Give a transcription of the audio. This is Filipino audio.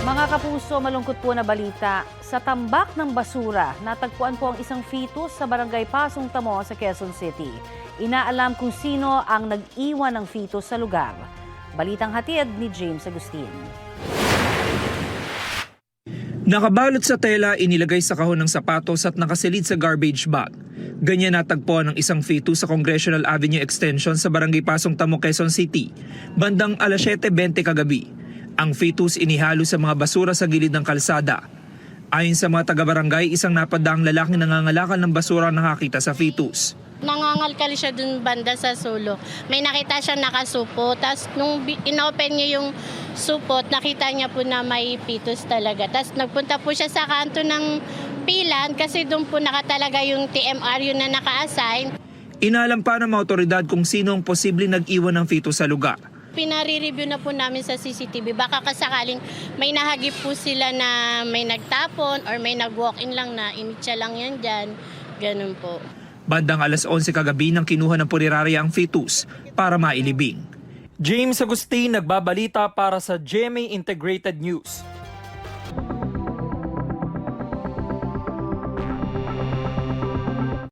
Mga kapuso, malungkot po na balita. Sa tambak ng basura, natagpuan po ang isang fetus sa barangay Pasong Tamo sa Quezon City. Inaalam kung sino ang nag-iwan ng fetus sa lugar. Balitang hatid ni James Agustin. Nakabalot sa tela, inilagay sa kahon ng sapatos at nakasilid sa garbage bag. Ganyan natagpuan ng isang fetus sa Congressional Avenue Extension sa barangay Pasong Tamo, Quezon City, bandang alas 7:20 kagabi. Ang fetus inihalo sa mga basura sa gilid ng kalsada. Ayon sa mga taga-barangay, isang napadaang lalaking nangangalakal ng basura ang nakakita sa fetus. Nangangalkal siya dun banda sa sulo. May nakita siyang nakasupo. Tapos nung inopen niya yung supot, nakita niya po na may fetus talaga. Tapos nagpunta po siya sa kanto ng pilan kasi doon po nakatalaga yung TMR yun na naka-assign. Inalam pa ng mga otoridad kung sino ang posibleng nag-iwan ng fetus sa lugar. Pinare-review na po namin sa CCTV. Baka kasakaling may nahagip po sila na may nagtapon or may nag-walk-in lang na initsa lang yan dyan. Ganun po. Bandang alas 11 kagabi nang kinuha ng punerarya ang fetus para mailibing. James Agustin nagbabalita para sa GMA Integrated News.